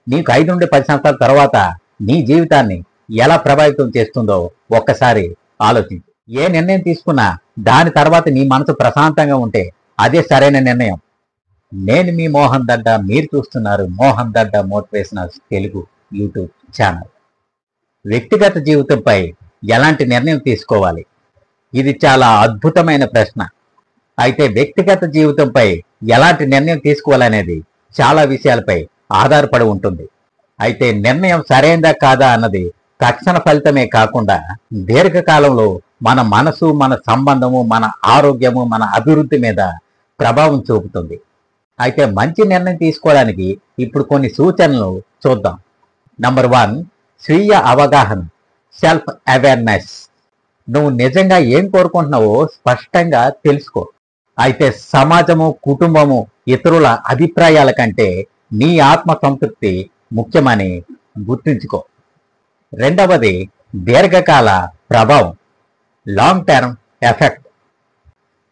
నీకు 5 నుండి 10 సంవత్సరాల తర్వాత నీ జీవితాన్ని ఎలా ప్రభావితం చేస్తుందో ఒక్కసారి ఆలోచించు. ఏ నిర్ణయం తీసుకున్నా దాని తర్వాత నీ మనసు ప్రశాంతంగా ఉంటే అదే సరైన నిర్ణయం. నేను మీ మోహన్ దడ్డా, మీరు చూస్తున్నారు Mohan Dadda motivational Telugu YouTube channel. వ్యక్తిగత జీవితంపై ఎలాంటి నిర్ణయం తీసుకోవాలి? ఇది చాలా అద్భుతమైన ప్రశ్న. అయితే వ్యక్తిగత జీవితంపై ఎలాంటి నిర్ణయం తీసుకోవాలనేది చాలా విషయాలపై ఆధారపడి ఉంటుంది. అయితే నిర్ణయం సరైనదా కాదా అన్నది తక్షణ ఫలితమే కాకుండా దీర్ఘకాలంలో మన మనసు, మన సంబంధము, మన ఆరోగ్యము, మన అభివృద్ధి మీద ప్రభావం చూపుతుంది. అయితే మంచి నిర్ణయం తీసుకోవడానికి ఇప్పుడు కొన్ని సూచనలు చూద్దాం. నంబర్ 1, స్వీయ అవగాహన, సెల్ఫ్ అవేర్నెస్. నువ్వు నిజంగా ఏం కోరుకుంటున్నావో స్పష్టంగా తెలుసుకో. అయితే సమాజము, కుటుంబము, ఇతరుల అభిప్రాయాల కంటే నీ ఆత్మ సంతృప్తి ముఖ్యమని గుర్తుంచుకో. రెండవది, దీర్ఘకాల ప్రభావం, లాంగ్ టర్మ్ ఎఫెక్ట్.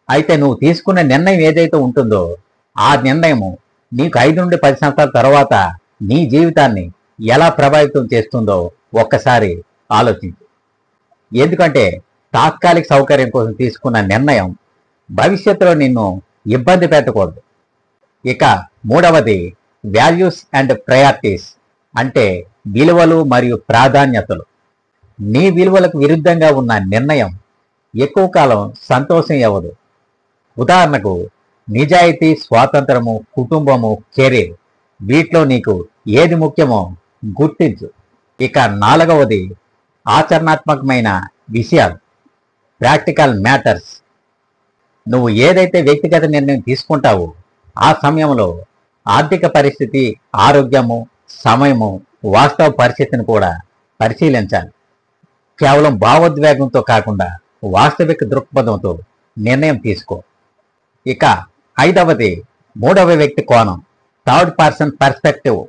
అయితే నువ్వు తీసుకున్న నిర్ణయం ఏదైతే ఉంటుందో ఆ నిర్ణయము నీకు 5 నుండి 10 సంవత్సరాల తర్వాత నీ జీవితాన్ని ఎలా ప్రభావితం చేస్తుందో ఒక్కసారి ఆలోచించు. ఎందుకంటే తాత్కాలిక సౌకర్యం కోసం తీసుకున్న నిర్ణయం భవిష్యత్తులో నిన్ను ఇబ్బంది పెట్టకూడదు. ఇక మూడవది, వాల్యూస్ అండ్ ప్రయారిటీస్, అంటే విలువలు మరియు ప్రాధాన్యతలు. నీ విలువలకు విరుద్ధంగా ఉన్న నిర్ణయం ఎక్కువ కాలం సంతోషం ఇవ్వదు. ఉదాహరణకు నిజాయితీ, స్వాతంత్రము, కుటుంబము, కెరీర్, వీటిలో నీకు ఏది ముఖ్యమో గుర్తించు. ఇక నాలుగవది, ఆచరణాత్మకమైన విషయాలు, ప్రాక్టికల్ మ్యాటర్స్. నువ్వు ఏదైతే వ్యక్తిగత నిర్ణయం తీసుకుంటావో ఆ సమయంలో ఆర్థిక పరిస్థితి, ఆరోగ్యము, సమయము, వాస్తవ పరిస్థితిని కూడా పరిశీలించాలి. కేవలం భావోద్వేగంతో కాకుండా వాస్తవిక దృక్పథంతో నిర్ణయం తీసుకో. ఇక ఐదవది, మూడవ వ్యక్తి కోణం, థర్డ్ పర్సన్ పర్స్పెక్టివ్.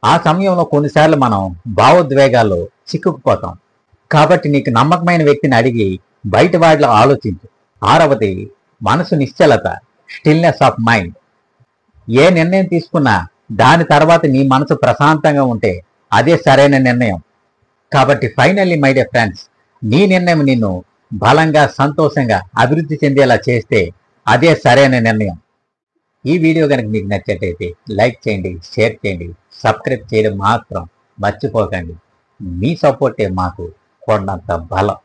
ఆ సమయంలో కొన్నిసార్లు మనం భావోద్వేగాల్లో చిక్కుకుపోతాం. కాబట్టి నీకు నమ్మకమైన వ్యక్తిని అడిగి బయట వాటిలో ఆలోచించు. ఆరవది, మనసు నిశ్చలత, స్టిల్నెస్ ఆఫ్ మైండ్. ఏ నిర్ణయం తీసుకున్నా దాని తర్వాత నీ మనసు ప్రశాంతంగా ఉంటే అదే సరైన నిర్ణయం. కాబట్టి ఫైనల్లీ మై డియర్ ఫ్రెండ్స్, నీ నిర్ణయం నిన్ను బలంగా, సంతోషంగా అభివృద్ధి చెందేలా చేస్తే అదే సరైన నిర్ణయం. ఈ వీడియో కనుక మీకు నచ్చినట్లయితే లైక్ చేయండి, షేర్ చేయండి, సబ్స్క్రైబ్ చేయడం మాత్రం మర్చిపోకండి. మీ సపోర్టే మాకు కొండంత బలం.